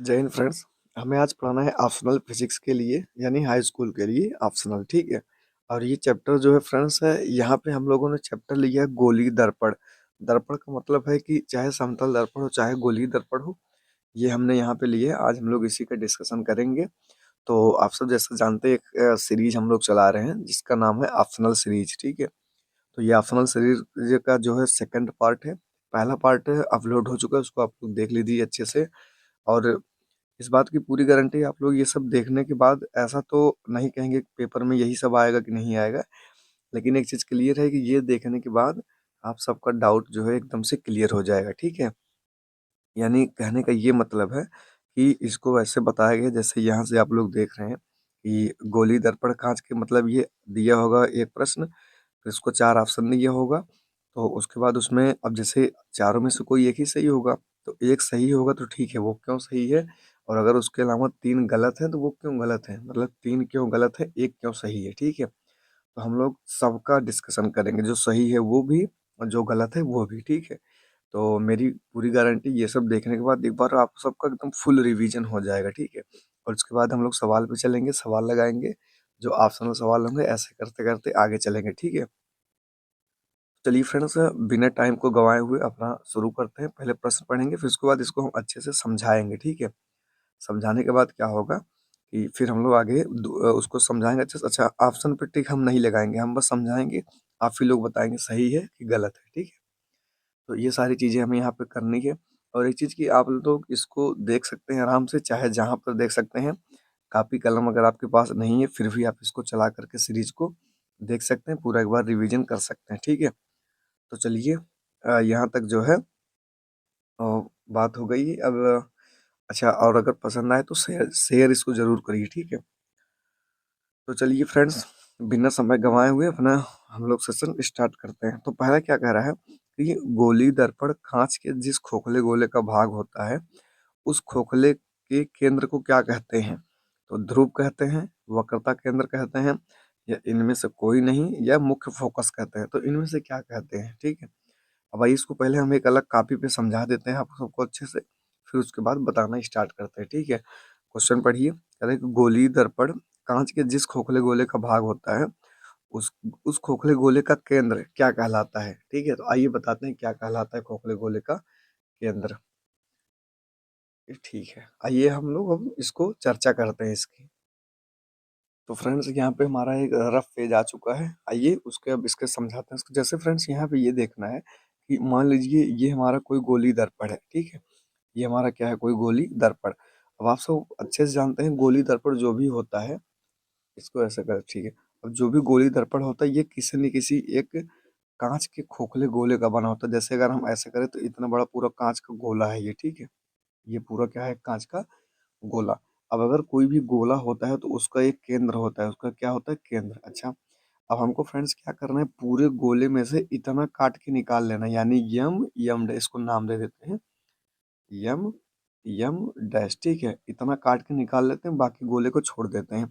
जय हिंद फ्रेंड्स। हमें आज पढ़ना है ऑप्शनल फिजिक्स के लिए यानी हाई स्कूल के लिए ऑप्शनल, ठीक है। और ये चैप्टर जो है फ्रेंड्स है, यहाँ पे हम लोगों ने चैप्टर लिया है गोली दर्पण। दर्पण का मतलब है कि चाहे समतल दर्पण हो चाहे गोली दर्पण हो, ये हमने यहाँ पे लिए। आज हम लोग इसी का डिस्कशन करेंगे। तो आप सब जैसे जानते हैं एक सीरीज हम लोग चला रहे हैं जिसका नाम है ऑप्शनल सीरीज, ठीक है। तो ये ऑप्शनल सीरीज का जो है सेकंड पार्ट है। पहला पार्ट अपलोड हो चुका है, उसको आप लोग देख लीजिए अच्छे से। और इस बात की पूरी गारंटी है, आप लोग ये सब देखने के बाद ऐसा तो नहीं कहेंगे कि पेपर में यही सब आएगा कि नहीं आएगा। लेकिन एक चीज़ क्लियर है कि ये देखने के बाद आप सबका डाउट जो है एकदम से क्लियर हो जाएगा, ठीक है। यानी कहने का ये मतलब है कि इसको वैसे बताया गया जैसे यहाँ से आप लोग देख रहे हैं कि गोली दर्पण कांच के, मतलब ये दिया होगा एक प्रश्न, फिर इसको 4 ऑप्शन दिया होगा। तो उसके बाद उसमें अब जैसे चारों में से कोई एक ही सही होगा, तो एक सही होगा तो ठीक है, वो क्यों सही है। और अगर उसके अलावा 3 गलत हैं तो वो क्यों गलत है, मतलब 3 क्यों गलत है, एक क्यों सही है, ठीक है। तो हम लोग सबका डिस्कशन करेंगे, जो सही है वो भी और जो गलत है वो भी, ठीक है। तो मेरी पूरी गारंटी ये सब देखने के बाद एक बार आप सबका एकदम फुल रिवीजन हो जाएगा, ठीक है। और उसके बाद हम लोग सवाल पे चलेंगे, सवाल लगाएंगे, जो ऑप्शनल सवाल होंगे, ऐसे करते करते आगे चलेंगे, ठीक है। चलिए फ्रेंड्स, बिना टाइम को गंवाए हुए अपना शुरू करते हैं। पहले प्रश्न पढ़ेंगे, फिर उसके बाद इसको हम अच्छे से समझाएंगे, ठीक है। समझाने के बाद क्या होगा कि फिर हम लोग आगे उसको समझाएंगे अच्छे से। अच्छा, ऑप्शन पे टिक हम नहीं लगाएंगे, हम बस समझाएंगे। आप ही लोग बताएंगे सही है कि गलत है, ठीक है। तो ये सारी चीज़ें हमें यहाँ पे करनी है। और एक चीज़ कि आप लोग इसको देख सकते हैं आराम से, चाहे जहाँ पर देख सकते हैं। कापी कलम अगर आपके पास नहीं है फिर भी आप इसको चला करके सीरीज को देख सकते हैं, पूरा एक बार रिवीजन कर सकते हैं, ठीक है। तो चलिए, यहाँ तक जो है अ, बात हो गई। अब अच्छा, और अगर पसंद आए तो शेयर शेयर इसको ज़रूर करिए, ठीक है। तो चलिए फ्रेंड्स, बिना समय गंवाए हुए अपना हम लोग सेशन स्टार्ट करते हैं। तो पहला क्या कह रहा है कि गोली दर्पण कांच के जिस खोखले गोले का भाग होता है, उस खोखले के केंद्र को क्या कहते हैं। तो ध्रुव कहते हैं, वक्रता केंद्र कहते हैं, या इनमें से कोई नहीं, या मुख्य फोकस कहते हैं। तो इनमें से क्या कहते हैं, ठीक है। अब आइए इसको पहले हम एक अलग कॉपी पे समझा देते हैं आप सबको अच्छे से, फिर उसके बाद बताना स्टार्ट करते हैं, ठीक है। क्वेश्चन पढ़िए, कह रहे हैं कि गोली दर्पण कांच के जिस खोखले गोले का भाग होता है, उस उस खोखले गोले का केंद्र क्या कहलाता है, ठीक है। तो आइए बताते हैं क्या कहलाता है खोखले गोले का केंद्र। ये ठीक है, आइए हम लोग अब इसको चर्चा करते हैं इसकी। तो फ्रेंड्स, यहाँ पे हमारा एक रफ पेज आ चुका है, आइए उसके अब इसके समझाते हैं इसको। जैसे फ्रेंड्स यहाँ पे ये देखना है कि मान लीजिए ये हमारा कोई गोली दर्पण है, ठीक है। ये हमारा क्या है, कोई गोली दर्पण। अब आप सब अच्छे से जानते हैं गोली दर्पण जो भी होता है, इसको ऐसे कर, ठीक है। अब जो भी गोली दर्पण होता है ये किसी न किसी एक कांच के खोखले गोले का बना होता है। जैसे अगर हम ऐसे करें तो इतना बड़ा पूरा कांच का गोला है ये, ठीक है। ये पूरा क्या है, कांच का गोला। अब अगर कोई भी गोला होता है तो उसका एक केंद्र होता है, उसका क्या होता है, केंद्र। अच्छा, अब हमको फ्रेंड्स क्या करना है, पूरे गोले में से इतना काट के निकाल लेना है, यानी यम यम डैश, इसको नाम दे देते हैं यम यम डैश, ठीक है। इतना काट के निकाल लेते हैं, बाकी गोले को छोड़ देते हैं।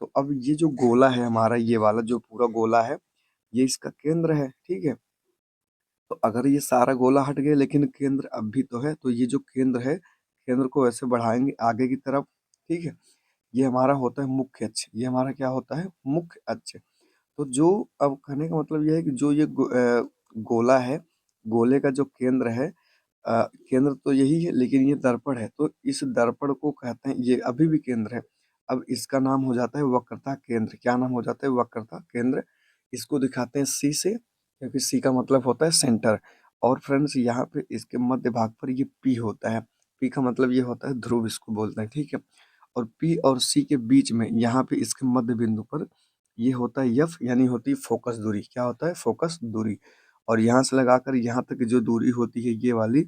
तो अब ये जो गोला है हमारा, ये वाला जो पूरा गोला है, ये इसका केंद्र है, ठीक है। तो अगर ये सारा गोला हट गया लेकिन केंद्र अब भी तो है, तो ये जो केंद्र है, केंद्र को ऐसे बढ़ाएंगे आगे की तरफ, ठीक है। ये हमारा होता है मुख्य अक्ष, ये हमारा क्या होता है, मुख्य अक्ष। तो जो, अब कहने का मतलब ये है कि जो ये गोला है, गोले का जो केंद्र है, केंद्र तो यही है लेकिन ये दर्पण है, तो इस दर्पण को कहते हैं, ये अभी भी केंद्र है। अब इसका नाम हो जाता है वक्रता केंद्र। क्या नाम हो जाता है, वक्रता केंद्र। इसको दिखाते हैं सी से, क्योंकि सी का मतलब होता है सेंटर। और फ्रेंड्स यहाँ पे इसके मध्य भाग पर ये पी होता है। पी का मतलब ये होता है ध्रुव, इसको बोलते हैं, ठीक है। और पी और सी के बीच में यहाँ पे इसके मध्य बिंदु पर ये होता है एफ, यानी होती है फोकस दूरी। क्या होता है, फोकस दूरी। और यहाँ से लगाकर यहाँ तक की जो दूरी होती है ये वाली,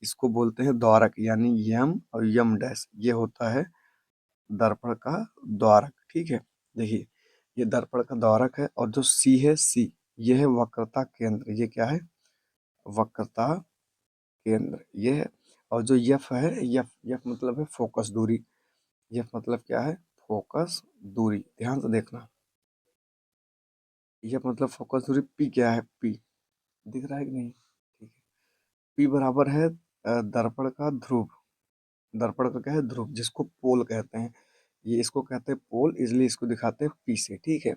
इसको बोलते हैं द्वारक, यानी यम और यम डैश, ये होता है दर्पण का द्वारक, ठीक है। देखिए, ये दर्पण का द्वारक है। और जो सी है, सी, ये है वक्रता केंद्र। ये क्या है, वक्रता केंद्र, ये है। और जो यफ है, यफ यफ मतलब है फोकस दूरी। यफ मतलब क्या है, फोकस दूरी। ध्यान से देखना, यफ मतलब फोकस दूरी। पी क्या है, पी दिख रहा है कि नहीं, ठीक है। पी बराबर है दर्पण का ध्रुव, दर्पण का क्या है, ध्रुव, जिसको पोल कहते हैं। ये इसको कहते हैं पोल, इसलिए इसको दिखाते हैं पी से, ठीक है।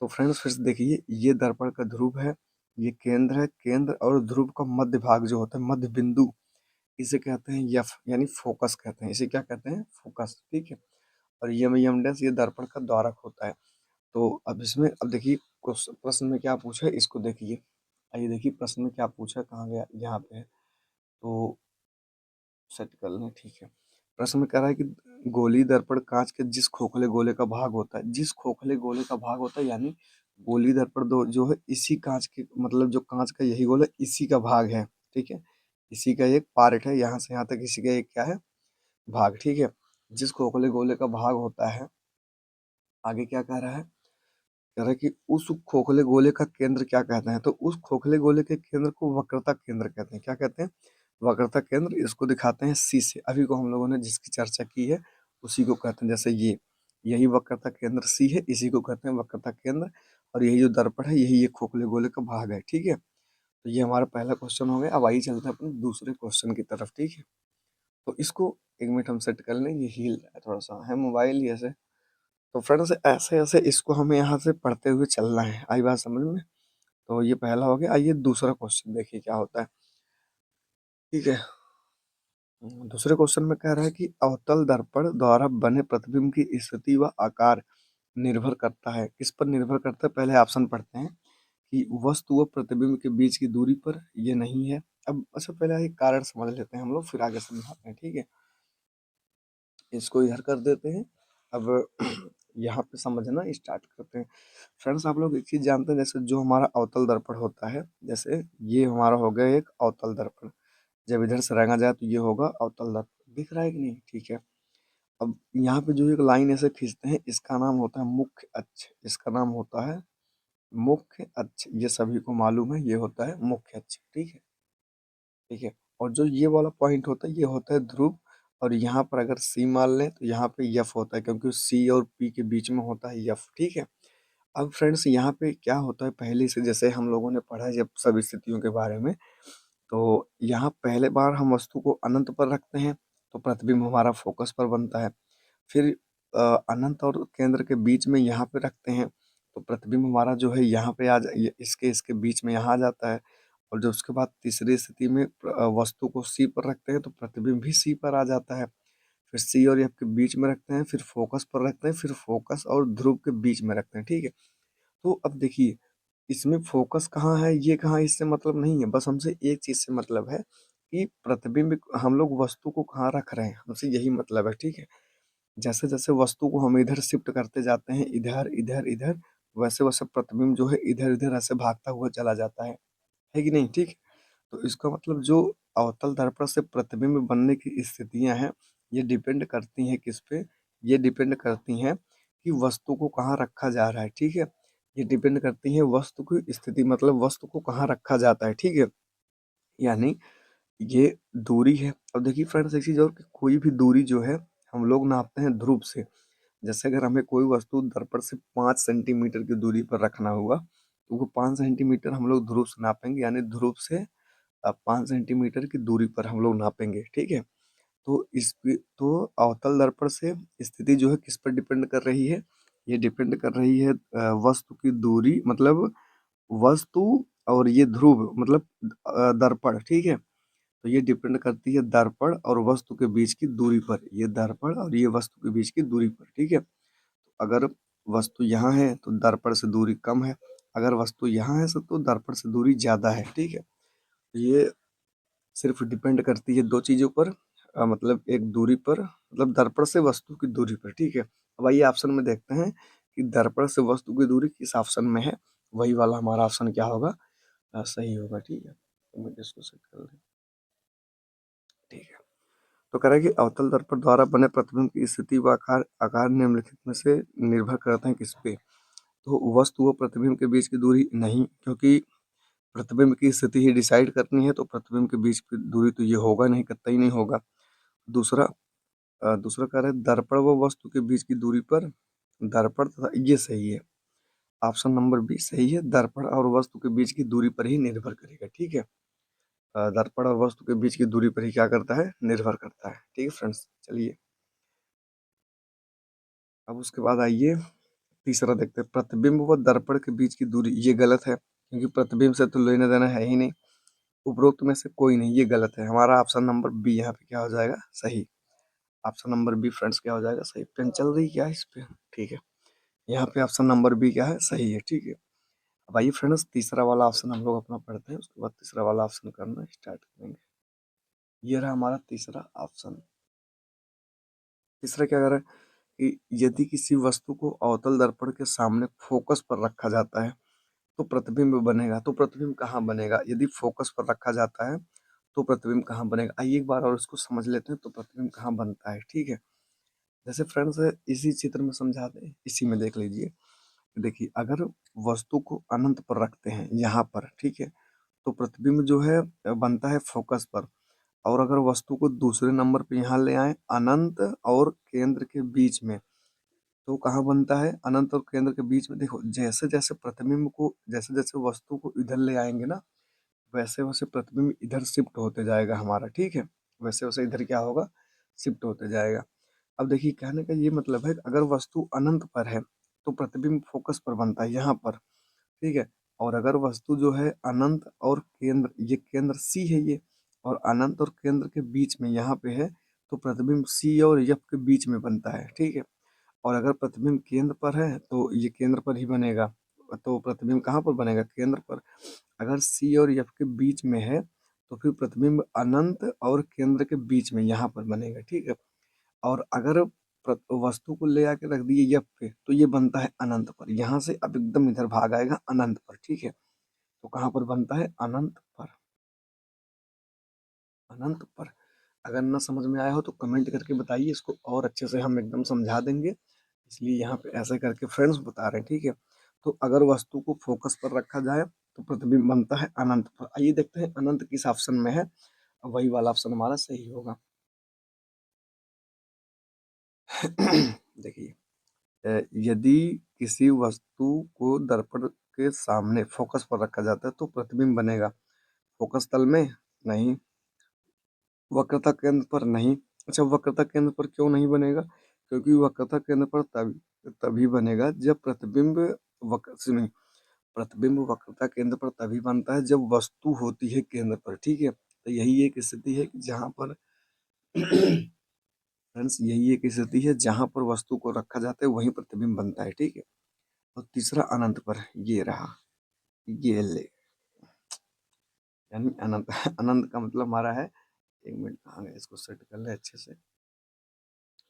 तो फ्रेंड्स फिर से देखिए, ये दर्पण का ध्रुव है, ये केंद्र है, केंद्र और ध्रुव का मध्य भाग जो होता है, मध्य बिंदु, इसे कहते हैं यफ, यानी फोकस कहते हैं, इसे क्या कहते हैं, फोकस, ठीक है। और यम डैश ये दर्पण का द्वारक होता है। तो अब इसमें, अब देखिए प्रश्न में क्या पूछा है, इसको देखिए। आइए देखिए प्रश्न में क्या पूछा है, कहाँ गया, यहाँ पे है। तो सेट कर लें, ठीक है। प्रश्न में कह रहा है कि गोली दर्पण कांच के जिस खोखले गोले का भाग होता है, जिस खोखले गोले का भाग होता है, यानी गोली दर्पण दो जो है इसी कांच के, मतलब जो कांच का यही गोला इसी का भाग है, ठीक है। इसी का एक पार्ट है, यहाँ से यहाँ तक इसी का एक क्या है, भाग, ठीक है। जिस खोखले गोले का भाग होता है, आगे क्या कह रहा है, कह रहा है कि उस खोखले गोले का केंद्र क्या कहते हैं, तो उस खोखले गोले के केंद्र को वक्रता केंद्र कहते हैं। क्या कहते हैं, वक्रता केंद्र। इसको दिखाते हैं सी से, अभी को हम लोगों ने जिसकी चर्चा की है उसी को कहते हैं। जैसे ये, यही वक्रता केंद्र सी है, इसी को कहते हैं वक्रता केंद्र। और यही जो दर्पण है, यही ये खोखले गोले का भाग है, ठीक है। तो ये हमारा पहला क्वेश्चन हो गया। अब आइए चलते हैं अपने दूसरे क्वेश्चन की तरफ, ठीक है। तो इसको एक मिनट हम सेट कर लें, ये हिल रहा है थोड़ा सा, है मोबाइल ही ऐसे। तो फ्रेंड्स ऐसे ऐसे इसको हमें यहाँ से पढ़ते हुए चलना है, आई बात समझ में। तो ये पहला हो गया। आइए दूसरा क्वेश्चन देखिए क्या होता है, ठीक है। दूसरे क्वेश्चन में कह रहा है कि अवतल दर्पण द्वारा बने प्रतिबिंब की स्थिति व आकार निर्भर करता है, किस पर निर्भर करता है, पहले ऑप्शन पढ़ते हैं कि वस्तु व प्रतिबिंब के बीच की दूरी पर, ये नहीं है। अब अच्छा पहले एक कारण समझ लेते हैं हम लोग, फिर आगे समझाते हैं, ठीक है। इसको इधर कर देते हैं। अब यहाँ पे समझना स्टार्ट करते हैं। फ्रेंड्स आप लोग एक चीज जानते हैं, जैसे जो हमारा अवतल दर्पण होता है, जैसे ये हमारा हो गया एक अवतल दर्पण, जब इधर से रंगा जाए तो ये होगा अवतल दर्पण, दिख रहा है कि नहीं, ठीक है। अब यहाँ पे जो एक लाइन ऐसे खींचते हैं, इसका नाम होता है मुख्य अक्ष, इसका नाम होता है मुख्य अक्ष, ये सभी को मालूम है, ये होता है मुख्य अक्ष, ठीक है, ठीक है। और जो ये वाला पॉइंट होता है, ये होता है ध्रुव। और यहाँ पर अगर सी मान लें तो यहाँ पे यफ होता है, क्योंकि सी और पी के बीच में होता है यफ, ठीक है। अब फ्रेंड्स यहाँ पे क्या होता है, पहले से जैसे हम लोगों ने पढ़ा है जब सब स्थितियों के बारे में, तो यहाँ पहले बार हम वस्तु को अनंत पर रखते हैं, तो प्रतिबिंब हमारा फोकस पर बनता है। फिर अनंत और केंद्र के बीच में यहाँ पे रखते हैं, तो प्रतिबिंब हमारा जो है यहाँ पे इसके इसके बीच में यहाँ आ जाता है। और जब उसके बाद तीसरी स्थिति में वस्तु को सी पर रखते हैं, तो प्रतिबिंब भी सी पर आ जाता है। फिर सी और एफ के बीच में रखते हैं, फिर फोकस पर रखते हैं, फिर फोकस और ध्रुव के बीच में रखते हैं, ठीक है। तो अब देखिए, इसमें फोकस कहाँ है, ये कहाँ, इससे मतलब नहीं है, बस हमसे एक चीज से मतलब है कि प्रतिबिंब हम लोग वस्तु को कहाँ रख रहे हैं, हमसे यही मतलब है, ठीक है। जैसे जैसे वस्तु को हम इधर शिफ्ट करते जाते हैं, इधर इधर इधर, वैसे वैसे प्रतिबिंब जो है इधर इधर ऐसे भागता हुआ चला जाता है कि नहीं, ठीक। तो इसका मतलब जो अवतल दर्पण से प्रतिबिंब बनने की स्थितियां हैं, ये डिपेंड करती हैं किस पे, ये डिपेंड करती हैं कि वस्तु को कहाँ रखा जा रहा है, ठीक है। ये डिपेंड करती है वस्तु की स्थिति, मतलब वस्तु को कहाँ रखा जाता है, ठीक है। यानी ये दूरी है। अब देखिए फ्रेंड्स एक चीज और, कि कोई भी दूरी जो है हम लोग नापते हैं ध्रुव से। जैसे अगर हमें कोई वस्तु दर्पण से 5 सेंटीमीटर की दूरी पर रखना हुआ, तो वो 5 सेंटीमीटर हम लोग ध्रुव से नापेंगे, यानी ध्रुव से 5 सेंटीमीटर की दूरी पर हम लोग नापेंगे, ठीक है। तो तो अवतल दर्पण से स्थिति जो है किस पर डिपेंड कर रही है, ये डिपेंड कर रही है वस्तु की दूरी, मतलब वस्तु, और ये ध्रुव मतलब दर्पण, ठीक है। तो ये डिपेंड करती है दर्पण और वस्तु के बीच की दूरी पर, ये दर्पण और ये वस्तु के बीच की दूरी पर, ठीक है। अगर वस्तु यहाँ है तो दर्पण से दूरी कम है, अगर वस्तु यहाँ है तो दर्पण से दूरी ज्यादा है, ठीक है। ये सिर्फ डिपेंड करती है दो चीजों पर, मतलब एक दूरी पर, मतलब दर्पण से वस्तु की दूरी पर, ठीक है। अब आइए ऑप्शन में देखते हैं कि दर्पण से वस्तु की दूरी किस ऑप्शन में है, वही वाला हमारा ऑप्शन क्या होगा, सही होगा, ठीक है। तो मुझे इसको सेट कर लें, ठीक है। तो कह रहा है कि अवतल दर्पण द्वारा बने प्रतिबिंब की स्थिति व आकार आकार निम्नलिखित में से निर्भर करते हैं किस पे, तो वस्तु व प्रतिबिंब के बीच की दूरी नहीं, क्योंकि प्रतिबिंब की स्थिति ही डिसाइड करनी है, तो प्रतिबिंब के बीच की दूरी तो ये होगा नहीं, कतई नहीं होगा। दूसरा दूसरा कह रहा है दर्पण व वस्तु के बीच की दूरी पर, दर्पण तथा, ये सही है, ऑप्शन नंबर बी सही है, दर्पण और वस्तु के बीच की दूरी पर ही निर्भर करेगा, ठीक है। दर्पण और वस्तु के बीच की दूरी पर ही क्या करता है, निर्भर करता है। ठीक है फ्रेंड्स, चलिए अब उसके बाद आइए तीसरा देखते हैं, प्रतिबिंब व दर्पण के बीच की दूरी। ये गलत है क्योंकि प्रतिबिंब से तो लेना देना है ही नहीं, उपरोक्त में से कोई नहीं, ये गलत है। हमारा ऑप्शन नंबर बी यहाँ पे क्या हो जाएगा, सही। ऑप्शन नंबर बी फ्रेंड्स क्या हो जाएगा, सही। पेन चल रही क्या है इस पे, ठीक है। यहाँ पे ऑप्शन नंबर बी क्या है, सही है, ठीक है। अब आइए फ्रेंड्स तीसरा वाला ऑप्शन हम लोग अपना पढ़ते हैं, उसके बाद तीसरा वाला ऑप्शन करना स्टार्ट करेंगे। ये रहा हमारा तीसरा ऑप्शन। तीसरा क्या कर रहा है कि यदि किसी वस्तु को अवतल दर्पण के सामने फोकस पर रखा जाता है तो प्रतिबिंब बनेगा। तो प्रतिबिंब कहाँ बनेगा, यदि फोकस पर रखा जाता है तो प्रतिबिंब कहाँ बनेगा। आइए एक बार और इसको समझ लेते हैं, तो प्रतिबिंब कहाँ बनता है, ठीक है। जैसे फ्रेंड्स इसी चित्र में समझा दें, इसी में देख लीजिए। देखिए अगर वस्तु को अनंत पर रखते हैं यहाँ पर, ठीक है, तो प्रतिबिंब जो है बनता है फोकस पर। और अगर वस्तु को दूसरे नंबर पे यहाँ ले आए अनंत और केंद्र के बीच में, तो कहाँ बनता है, अनंत और केंद्र के बीच में। देखो जैसे जैसे प्रतिबिंब को, जैसे जैसे वस्तु को इधर ले आएंगे ना, वैसे वैसे प्रतिबिंब इधर शिफ्ट होते जाएगा हमारा, ठीक है। वैसे वैसे इधर क्या होगा, शिफ्ट होते जाएगा। अब देखिए कहने का ये मतलब है कि अगर वस्तु अनंत पर है तो प्रतिबिंब फोकस पर बनता है यहाँ पर, ठीक है। और अगर वस्तु जो है अनंत और केंद्र, ये केंद्र सी है ये, और अनंत और केंद्र के बीच में यहाँ पे है, तो प्रतिबिंब सी और एफ के बीच में बनता है, ठीक है। और अगर प्रतिबिंब केंद्र पर है तो ये केंद्र पर ही बनेगा। तो प्रतिबिंब कहाँ पर बनेगा, केंद्र पर। अगर सी और एफ के बीच में है तो फिर प्रतिबिंब अनंत और केंद्र के बीच में यहाँ पर बनेगा, ठीक है। और अगर वस्तु को ले आके रख दिए एफ पे तो ये बनता है अनंत पर। यहाँ से अब एकदम इधर भाग आएगा अनंत पर, ठीक है। तो कहाँ पर बनता है, अनंत पर। अनंत पर। अगर ना समझ में आया हो तो कमेंट करके बताइए, इसको और अच्छे से हम एकदम समझा देंगे। इसलिए यहाँ पे ऐसे करके फ्रेंड्स बता रहे हैं, ठीक है। तो अगर वस्तु को फोकस पर रखा जाए तो प्रतिबिंब बनता है अनंत पर। आइए देखते हैं अनंत किस ऑप्शन में है, वही वाला ऑप्शन हमारा सही होगा। देखिए यदि किसी वस्तु को दर्पण के सामने फोकस पर रखा जाता है तो प्रतिबिंब बनेगा। फोकस तल में नहीं, वक्रता केंद्र पर नहीं। अच्छा वक्रता केंद्र पर क्यों नहीं बनेगा, क्योंकि वक्रता केंद्र पर तभी तभी बनेगा जब प्रतिबिंब वक्र से नहीं, प्रतिबिंब वक्रता केंद्र पर तभी बनता है जब वस्तु होती है केंद्र पर, ठीक है। तो यही एक स्थिति है कि जहाँ पर फ्रेंड्स यही एक स्थिति है जहाँ पर वस्तु को रखा जाता है वहीं प्रतिबिंब बनता है, ठीक है। और तीसरा अनंत पर, ये रहा, ये ले, यानी अनंत। अनंत का मतलब हमारा है, एक मिनट कहाँ गया, इसको सेट कर ले अच्छे से,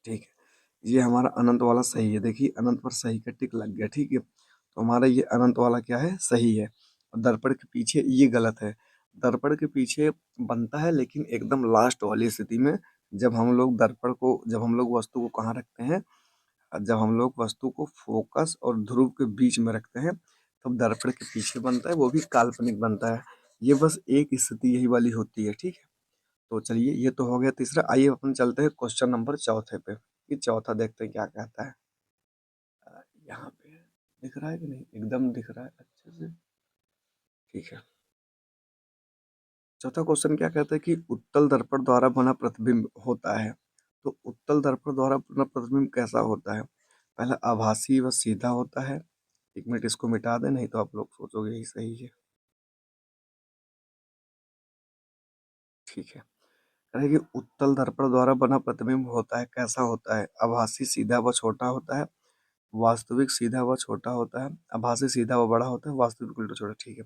ठीक है। ये हमारा अनंत वाला सही है, देखिए अनंत पर सही का टिक लग गया, ठीक है। तो हमारा ये अनंत वाला क्या है, सही है। और दर्पण के पीछे ये गलत है। दर्पण के पीछे बनता है लेकिन एकदम लास्ट वाली स्थिति में, जब हम लोग दर्पण को, जब हम लोग वस्तु को कहाँ रखते हैं, जब हम लोग वस्तु को फोकस और ध्रुव के बीच में रखते हैं तब दर्पण के पीछे बनता है, वो भी काल्पनिक बनता है। ये बस एक स्थिति यही वाली होती है, ठीक है। तो चलिए ये तो हो गया तीसरा। आइए अपन चलते हैं क्वेश्चन नंबर चौथे पे। ये चौथा देखते हैं क्या कहता है। यहाँ पे दिख रहा है कि नहीं, एकदम दिख रहा है अच्छे से, ठीक है। चौथा क्वेश्चन क्या कहता है कि उत्तल दर्पण द्वारा बना प्रतिबिंब होता है। तो उत्तल दर्पण द्वारा बना प्रतिबिंब कैसा होता है, पहला आभासी व सीधा होता है। एक मिनट इसको मिटा दें, नहीं तो आप लोग सोचोगे यही सही है, ठीक है। कहेगी उत्तल दर्पण द्वारा बना प्रतिबिंब होता है, कैसा होता है, आभासी सीधा व छोटा होता है, वास्तविक सीधा व छोटा होता है, आभासी सीधा व बड़ा होता है, वास्तविक उल्टा छोटा, ठीक है।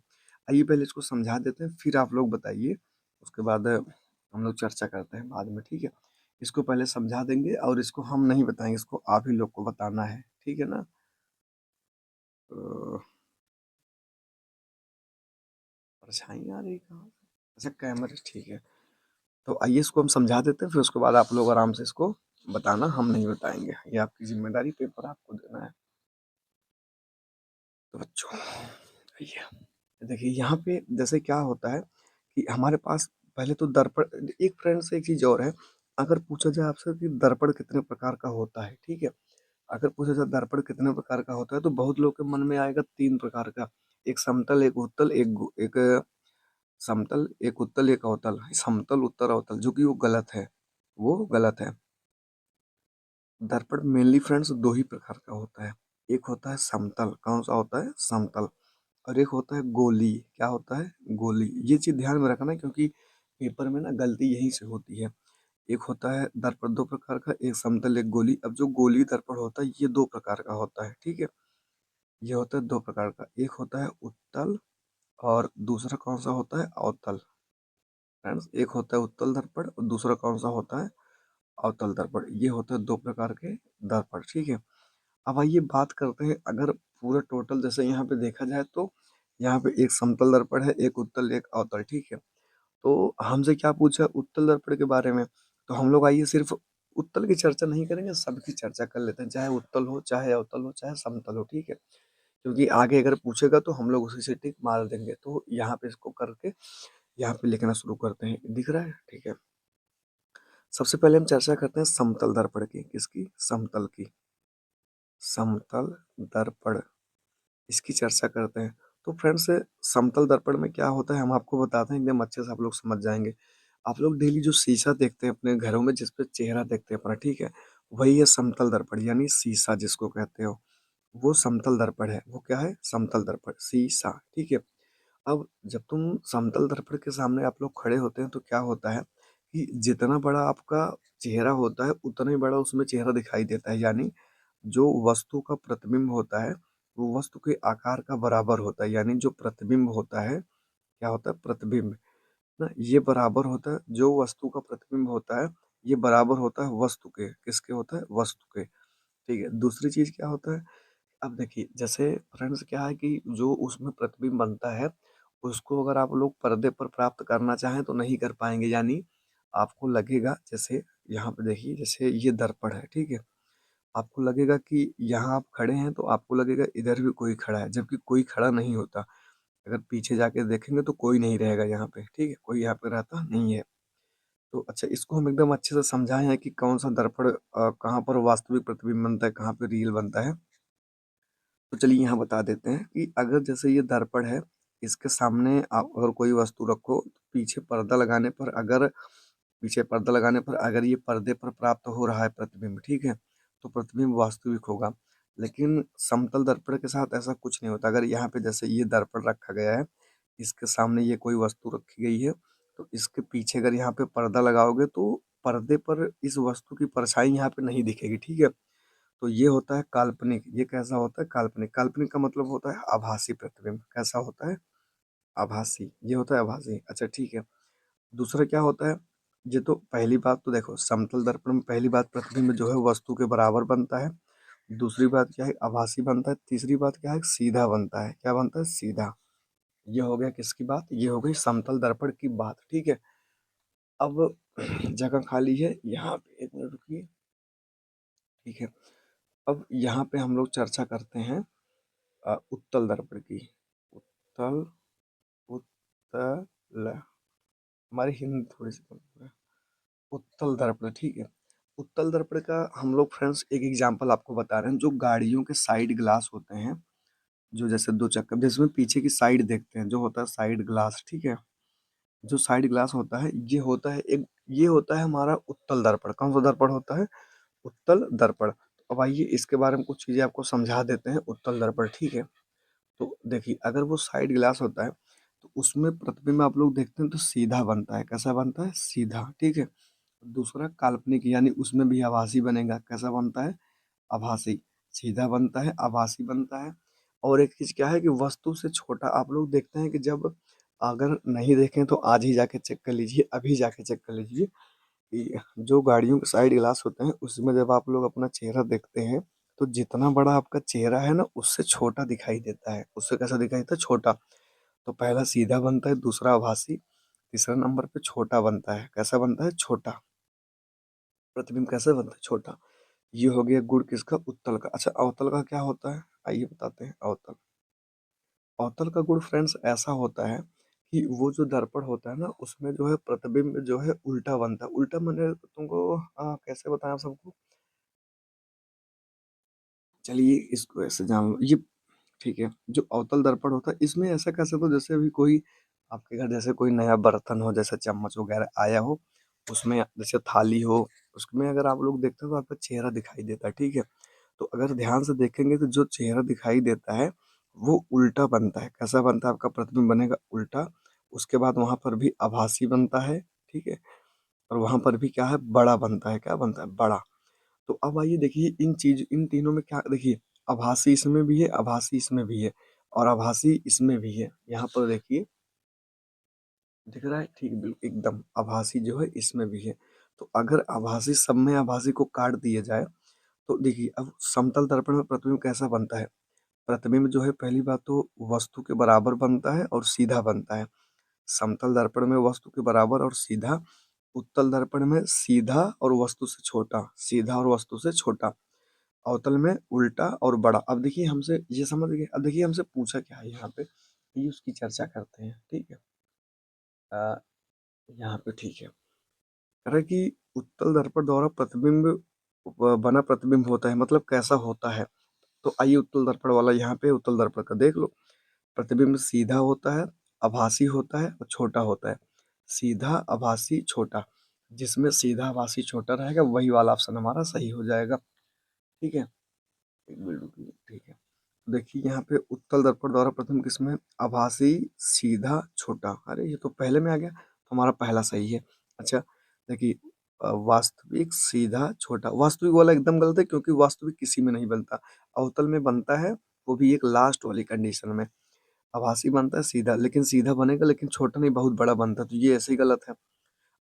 आइए पहले इसको समझा देते हैं फिर आप लोग बताइए, उसके बाद हम लोग चर्चा करते हैं बाद में, ठीक है। इसको पहले समझा देंगे और इसको हम नहीं बताएंगे, इसको आप ही लोग को बताना है, ठीक है ना। तो परछाई आ रही कहाँ से? अच्छा कैमरे, ठीक है। तो आइए इसको हम समझा देते हैं, फिर उसके बाद आप लोग आराम से इसको बताना, हम नहीं बताएंगे, ये आपकी जिम्मेदारी, पेपर आपको देना है। तो बच्चों आइए देखिए यहाँ पे जैसे क्या होता है कि हमारे पास पहले तो दर्पण, एक फ्रेंड से एक चीज और है। अगर पूछा जाए आपसे कि दर्पण कितने प्रकार का होता है, ठीक है। अगर पूछा जाए दर्पण कितने प्रकार का होता है तो बहुत लोग के मन में आएगा तीन प्रकार का, एक समतल, एक उत्तल, एक समतल, एक उत्तल एक अवतल, समतल उत्तर अवतल, जो कि वो गलत है, वो गलत है। दर्पण मेनली फ्रेंड्स दो ही प्रकार का होता है, एक होता है समतल, कौन सा होता है, समतल, और एक होता है गोली, क्या होता है, गोली। ये चीज ध्यान में रखना क्योंकि पेपर में ना गलती यहीं से होती है। एक होता है दर्पण दो प्रकार का, एक समतल एक गोली। अब जो गोली दर्पण होता है ये दो प्रकार का होता है, ठीक है, ये होता है दो प्रकार का, एक होता है उत्तल और दूसरा कौन सा होता है, अवतल। फ्रेंड्स एक होता है उत्तल दर्पण और दूसरा कौन सा होता है, अवतल दर्पण। ये होते हैं दो प्रकार के दर्पण, ठीक है। अब आइए बात करते हैं, अगर पूरा टोटल जैसे यहाँ पे देखा जाए तो यहाँ पे एक समतल दर्पण है, एक उत्तल एक अवतल, ठीक है। तो हमसे क्या पूछा उत्तल दर्पण के बारे में, तो हम लोग आइए सिर्फ उत्तल की चर्चा नहीं करेंगे, सबकी चर्चा कर लेते हैं, चाहे उत्तल हो चाहे अवतल हो चाहे समतल हो, ठीक है। क्योंकि आगे अगर पूछेगा तो हम लोग उसी से टिक मार देंगे। तो यहाँ पे इसको करके यहाँ पे लिखना शुरू करते हैं, दिख रहा है, ठीक है। सबसे पहले हम चर्चा करते हैं समतल दर्पण की, किसकी, समतल की, समतल दर्पण, इसकी चर्चा करते हैं। तो फ्रेंड्स समतल दर्पण में क्या होता है हम आपको बताते हैं, एकदम अच्छे से आप लोग समझ जाएंगे। आप लोग डेली जो शीशा देखते हैं अपने घरों में, जिसपे चेहरा देखते हैं अपना, ठीक है, वही है समतल दर्पण, यानी शीशा जिसको कहते हो, वो समतल दर्पण है। वो क्या है, समतल दर्पण, शीशा, ठीक है। अब जब तुम समतल दर्पण के सामने आप लोग खड़े होते हैं तो क्या होता है कि जितना बड़ा आपका चेहरा होता है उतना ही बड़ा उसमें चेहरा दिखाई देता है, यानी जो वस्तु का प्रतिबिंब होता है वो वस्तु के आकार का बराबर होता है, यानी जो प्रतिबिंब होता है, क्या होता है, प्रतिबिंब ना, ये बराबर होता है, जो वस्तु का प्रतिबिंब होता है ये बराबर होता है वस्तु के, किसके होता है, वस्तु के, ठीक है। दूसरी चीज क्या होता है, अब देखिए जैसे फ्रेंड्स क्या है कि जो उसमें प्रतिबिंब बनता है उसको अगर आप लोग पर्दे पर प्राप्त करना चाहें तो नहीं कर पाएंगे, यानी आपको लगेगा, जैसे यहाँ पे देखिए, जैसे ये दर्पण है, ठीक है, आपको लगेगा कि यहाँ आप खड़े हैं तो आपको लगेगा इधर भी कोई खड़ा है, जबकि कोई खड़ा नहीं होता। अगर पीछे जाके देखेंगे तो कोई नहीं रहेगा यहाँ पे, ठीक है, कोई यहाँ पे रहता नहीं है। तो अच्छा, इसको हम एकदम अच्छे से समझाए हैं कि कौन सा दर्पण कहाँ पर वास्तविक प्रतिबिंब बनता है, कहाँ पे रियल बनता है। तो चलिए यहाँ बता देते हैं कि अगर जैसे ये दर्पण है, इसके सामने आप अगर कोई वस्तु रखो तो पीछे पर्दा लगाने पर अगर ये पर्दे पर प्राप्त हो रहा है प्रतिबिंब, ठीक है, तो प्रतिबिंब वास्तविक होगा। लेकिन समतल दर्पण के साथ ऐसा कुछ नहीं होता। अगर यहाँ पे जैसे ये दर्पण रखा गया है, इसके सामने ये कोई वस्तु रखी गई है, तो इसके पीछे अगर यहाँ पे पर्दा लगाओगे तो पर्दे पर इस वस्तु की परछाई यहाँ पे नहीं दिखेगी, ठीक है। तो ये होता है काल्पनिक। ये कैसा होता है, काल्पनिक। काल्पनिक का मतलब होता है आभासी प्रतिबिंब। कैसा होता है, आभासी, ये होता है आभासी। अच्छा ठीक है, दूसरा क्या होता है, ये तो पहली बात तो देखो समतल दर्पण में पहली बात प्रतिबिंब जो है वस्तु के बराबर बनता है। दूसरी बात क्या है, आभासी बनता है। तीसरी बात क्या है, सीधा बनता है। क्या बनता है, सीधा। ये हो गया किसकी बात, ये हो गई समतल दर्पण की बात, ठीक है। अब जगह खाली है यहाँ पे, एक मिनट रुकिए, ठीक है। अब यहाँ पे हम लोग चर्चा करते हैं उत्तल दर्पण की। उत्तल, उत्तल, हमारी हिंदी थोड़ी सी कमजोर है। उत्तल दर्पण, ठीक है। उत्तल दर्पण का हम लोग फ्रेंड्स एक एग्जांपल आपको बता रहे हैं। जो गाड़ियों के साइड ग्लास होते हैं, जो जैसे दो चक्कर, जिसमें पीछे की साइड देखते हैं, जो होता है साइड ग्लास, ठीक है। जो साइड ग्लास होता है ये होता है एक, ये होता है हमारा उत्तल दर्पण। कौन सा दर्पण होता है, उत्तल दर्पण। तो अब आइए इसके बारे में कुछ चीजें आपको समझा देते हैं, उत्तल दर्पण, ठीक है। तो देखिए अगर वो साइड ग्लास होता है तो उसमें प्रतिबिंब आप लोग देखते हैं तो सीधा बनता है। कैसा बनता है, सीधा, ठीक है। दूसरा काल्पनिक, यानी उसमें भी आभासी बनेगा। कैसा बनता है, आभासी, सीधा बनता है, आभासी बनता है। और एक चीज क्या है कि वस्तु से छोटा आप लोग देखते हैं कि जब, अगर नहीं देखें तो आज ही जाके चेक कर लीजिए, अभी जाके चेक कर लीजिए कि जो गाड़ियों के साइड ग्लास होते हैं उसमें जब आप लोग अपना चेहरा देखते हैं तो जितना बड़ा आपका चेहरा है ना उससे छोटा दिखाई देता है। उससे कैसा दिखाई देता है, छोटा। तो पहला सीधा बनता है, दूसरा आभासी, तीसरा नंबर पे छोटा बनता है। कैसा बनता है, छोटा। प्रतिबिंब कैसे बनता है, छोटा। ये हो गया गुण किसका, उत्तल का। अच्छा अवतल का क्या होता है, आइए बताते हैं अवतल। अवतल का गुण फ्रेंड्स ऐसा होता है कि वो जो दर्पण होता है ना उसमें जो है प्रतिबिंब जो है उल्टा बनता है। उल्टा मैंने तुमको कैसे बताया सबको, चलिए इसको ऐसे जान लो ये, ठीक है। जो अवतल दर्पण होता है इसमें ऐसा कैसे, तो जैसे अभी कोई आपके घर जैसे कोई नया बर्तन हो, जैसे चम्मच वगैरह आया हो, उसमें जैसे थाली हो, उसमें अगर आप लोग देखते हो तो आपका चेहरा दिखाई देता है, ठीक है। तो अगर ध्यान से देखेंगे तो जो चेहरा दिखाई देता है वो उल्टा बनता है। कैसा बनता है? आपका प्रतिबिंब बनेगा उल्टा। उसके बाद वहां पर भी आभासी बनता है, ठीक है। और वहां पर भी क्या है? बड़ा बनता है। क्या बनता है? बड़ा। तो अब आइए देखिए इन तीनों में क्या, देखिए आभासी इसमें भी है, आभासी इसमें भी है, और आभासी इसमें भी है। यहाँ पर देखिए, दिख रहा है? ठीक, बिल्कुल एकदम आभासी जो है इसमें भी है। तो अगर आभासी सब में आभासी को काट दिया जाए तो देखिए अब समतल दर्पण में प्रतिबिंब कैसा बनता है? प्रतिबिंब जो है पहली बात तो वस्तु के बराबर बनता है और सीधा बनता है। समतल दर्पण में वस्तु के बराबर और सीधा, उत्तल दर्पण में सीधा और वस्तु से छोटा, सीधा और वस्तु से छोटा, अवतल में उल्टा और बड़ा। अब देखिए हमसे ये समझ गए। अब देखिए हमसे पूछा क्या है यहाँ पे, ये उसकी चर्चा करते हैं, ठीक है। अ, यहाँ पे ठीक है, कह रहा है कि उत्तल दर्पण द्वारा प्रतिबिंब बना प्रतिबिंब होता है, मतलब कैसा होता है। तो आइए उत्तल दर्पण वाला यहाँ पे उत्तल दर्पण का देख लो। प्रतिबिंब सीधा होता है, आभासी होता है और छोटा होता है। सीधा, आभासी, छोटा। जिसमें सीधा, आभासी, छोटा रहेगा वही वाला ऑप्शन हमारा सही हो जाएगा, ठीक है। एक मिनट रुकिए, ठीक है। देखिए यहाँ पे उत्तल दर्पण द्वारा प्रथम किसमें? आभासी, सीधा, छोटा। अरे ये तो पहले में आ गया, तो हमारा पहला सही है। अच्छा, देखिए वास्तविक, सीधा, छोटा। वास्तविक वाला एकदम गलत है, क्योंकि वास्तविक किसी में नहीं बनता, अवतल में बनता है, वो भी एक लास्ट वाली कंडीशन में। आभासी बनता है सीधा, लेकिन सीधा बनेगा, लेकिन छोटा नहीं, बहुत बड़ा बनता है, तो ये ऐसे ही गलत है।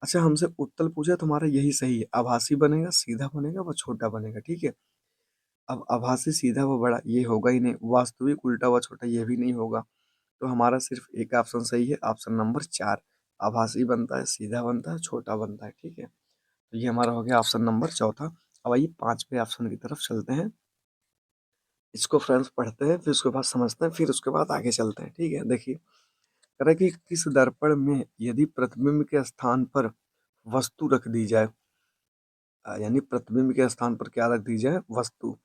अच्छा, हमसे उत्तल पूछा, तुम्हारा यही सही है, आभासी बनेगा, सीधा बनेगा, व छोटा बनेगा, ठीक है। अब आभासी सीधा व बड़ा ये होगा ही नहीं, वास्तविक उल्टा व छोटा ये भी नहीं होगा। तो हमारा सिर्फ एक ऑप्शन सही है, ऑप्शन नंबर 4। आभासी बनता है, सीधा बनता है, छोटा बनता है, ठीक है। तो ये हमारा हो गया ऑप्शन नंबर चौथा। अब आइए पांचवें ऑप्शन की तरफ चलते हैं। इसको फ्रेंड्स पढ़ते हैं, फिर उसके बाद समझते हैं, फिर उसके बाद आगे चलते हैं, ठीक है। देखिए, कह रहा है कि किस दर्पण में यदि प्रतिबिंब के स्थान पर वस्तु रख दी जाए, यानी प्रतिबिंब के स्थान पर क्या रख दी जाए? वस्तु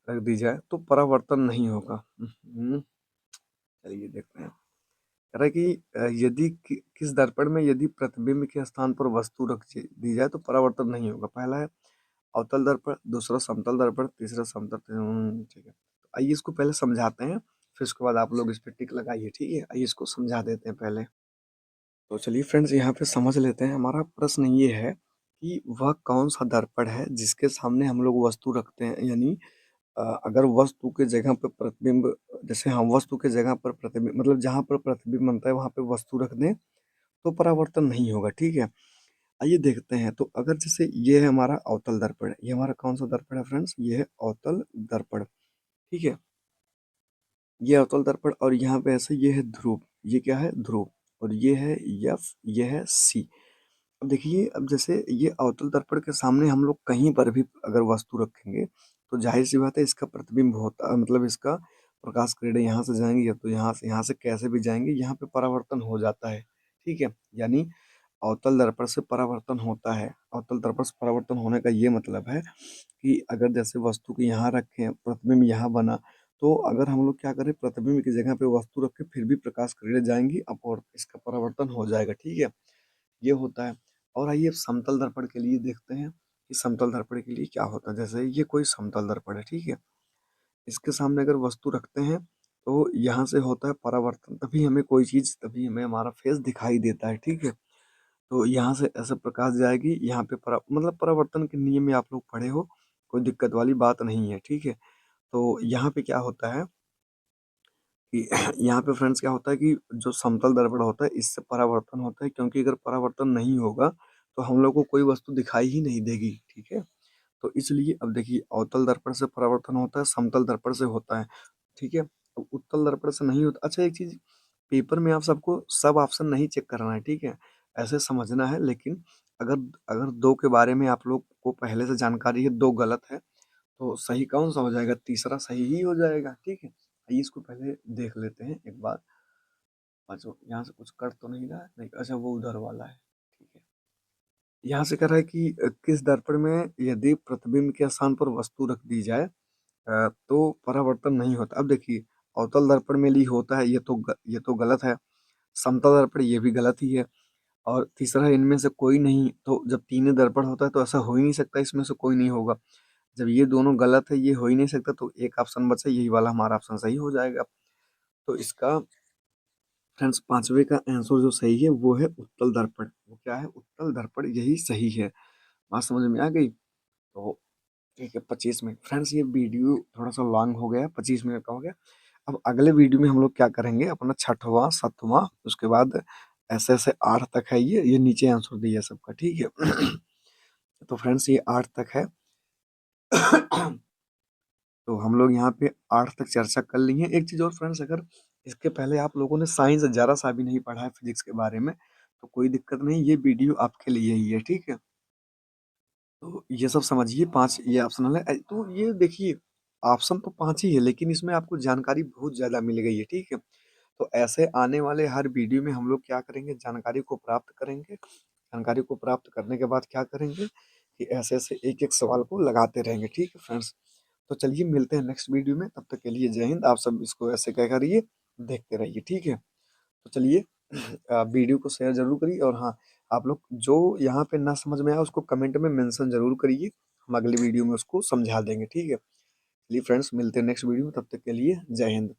रख दी जाए तो परावर्तन नहीं होगा। चलिए देखते हैं। कह रहा है कि यदि किस दर्पण में यदि प्रतिबिंब के स्थान पर वस्तु रख दी जाए तो परावर्तन नहीं होगा। पहला है अवतल दर्पण, दूसरा समतल दर्पण, तीसरा समतल। ठीक है, तो आइए इसको पहले समझाते हैं, फिर उसके बाद आप लोग इस पे टिक लगाइए, ठीक है। आइए इसको समझा देते हैं पहले। तो चलिए फ्रेंड्स, यहाँ पे समझ लेते हैं। हमारा प्रश्न ये है कि वह कौन सा दर्पण है जिसके सामने हम लोग वस्तु रखते हैं, यानी अगर वस्तु के जगह पे प्रतिबिंब, जैसे हम वस्तु के जगह पर प्रतिबिंब, मतलब जहाँ पर प्रतिबिंब बनता है वहां पे वस्तु रख दें तो परावर्तन नहीं होगा, ठीक है। आइए देखते हैं। तो अगर जैसे ये है हमारा अवतल दर्पण, ये हमारा कौन सा दर्पण है फ्रेंड्स? ये है अवतल दर्पण, ठीक है। ये अवतल दर्पण, और यहाँ पे ऐसे ये है ध्रुव, ये क्या है? ध्रुव। और ये है एफ, ये है सी। अब देखिए, अब जैसे ये अवतल दर्पण के सामने हम लोग कहीं पर भी अगर वस्तु रखेंगे तो जाहिर सी बात है इसका प्रतिबिंब होता, मतलब इसका प्रकाश किरणें यहाँ से जाएंगी या तो यहाँ से कैसे भी जाएंगे, यहाँ पे परावर्तन हो जाता है, ठीक है। यानी अवतल दर्पण से परावर्तन होता है। अवतल दर्पण से परावर्तन होने का ये मतलब है कि अगर जैसे वस्तु को यहाँ रखें, प्रतिबिंब यहाँ बना, तो अगर हम लोग क्या करें, प्रतिबिंब की जगह पे वस्तु रखें, फिर भी प्रकाश किरणें जाएंगी और इसका परावर्तन हो जाएगा, ठीक है। ये होता है। और आइए समतल दर्पण के लिए देखते हैं कि समतल दर्पण के लिए क्या होता है। जैसे ये कोई समतल दर्पण है, ठीक है। इसके सामने अगर वस्तु रखते हैं तो यहाँ से होता है परावर्तन, तभी हमें कोई चीज, तभी हमें हमारा फेस दिखाई देता है, ठीक है। तो यहाँ से ऐसे प्रकाश जाएगी, यहाँ पे मतलब परावर्तन के नियम में आप लोग पढ़े हो, कोई दिक्कत वाली बात नहीं है, ठीक है। तो यहाँ पे क्या होता है कि यहाँ पे फ्रेंड्स क्या होता है कि जो समतल दर्पण होता है इससे परावर्तन होता है, क्योंकि अगर परावर्तन नहीं होगा तो हम लोग को कोई वस्तु दिखाई ही नहीं देगी, ठीक है। तो इसलिए अब देखिए, अवतल दर्पण से परावर्तन होता है, समतल दर्पण से होता है, ठीक है। अब उत्तल दर्पण से नहीं होता। अच्छा, एक चीज, पेपर में आप सबको सब ऑप्शन नहीं चेक करना है, ठीक है, ऐसे समझना है। लेकिन अगर अगर दो के बारे में आप लोग को पहले से जानकारी है, दो गलत है, तो सही कौन सा हो जाएगा? तीसरा सही ही हो जाएगा, ठीक है। आइए इसको पहले देख लेते हैं एक बार। अच्छा, यहाँ से कुछ कट तो नहीं रहा है? नहीं, अच्छा वो उधर वाला है, ठीक है। यहाँ से कह रहा है कि किस दर्पण में यदि प्रतिबिंब के स्थान पर वस्तु रख दी जाए तो परावर्तन नहीं होता। अब देखिए, अवतल दर्पण में ली होता है, ये तो गलत है। समतल दर्पण ये भी गलत ही है। और तीसरा इनमें से कोई नहीं, तो जब तीन दर्पण होता है तो ऐसा हो ही नहीं सकता इसमें से कोई नहीं होगा। जब ये दोनों गलत है, ये हो ही नहीं सकता, तो एक ऑप्शन बचा, यही वाला हमारा ऑप्शन सही हो जाएगा। तो इसका फ्रेंड्स पांचवे का आंसर जो सही है वो है उत्तल दर्पण। वो क्या है? उत्तल दर्पण, यही सही है। बात समझ में आ गई? तो ठीक है, 25 मिनट फ्रेंड्स, ये वीडियो थोड़ा सा लॉन्ग हो गया, 25 मिनट का हो गया। अब अगले वीडियो में हम लोग क्या करेंगे, अपना छठवां सातवां, उसके बाद ऐसे ऐसे 8 तक है, ये नीचे आंसर दिया सबका, ठीक है। तो फ्रेंड्स ये 8 तक है। तो हम लोग यहाँ पे 8 तक चर्चा कर ली है। एक चीज और फ्रेंड्स, अगर इसके पहले आप लोगों ने साइंस जरा सा भी नहीं पढ़ा है फिजिक्स के बारे में, तो कोई दिक्कत नहीं, ये वीडियो आपके लिए ही है, ठीक है। तो ये सब समझिए, 5 ये ऑप्शनल है। तो ये देखिए, ऑप्शन तो 5 ही है, लेकिन इसमें आपको जानकारी बहुत ज़्यादा मिल गई है, ठीक है। तो ऐसे आने वाले हर वीडियो में हम लोग क्या करेंगे, जानकारी को प्राप्त करेंगे। जानकारी को प्राप्त करने के बाद क्या करेंगे कि ऐसे ऐसे एक एक सवाल को लगाते रहेंगे, ठीक है फ्रेंड्स। तो चलिए मिलते हैं नेक्स्ट वीडियो में, तब तक के लिए जय हिंद। आप सब इसको ऐसे क्या करिए, देखते रहिए, ठीक है। तो चलिए, वीडियो को शेयर जरूर करिए, और हाँ, आप लोग जो यहाँ पे ना समझ में आया उसको कमेंट में मेंशन जरूर करिए, हम अगली वीडियो में उसको समझा देंगे, ठीक है। चलिए फ्रेंड्स, मिलते हैं नेक्स्ट वीडियो में, तब तक के लिए जय हिंद।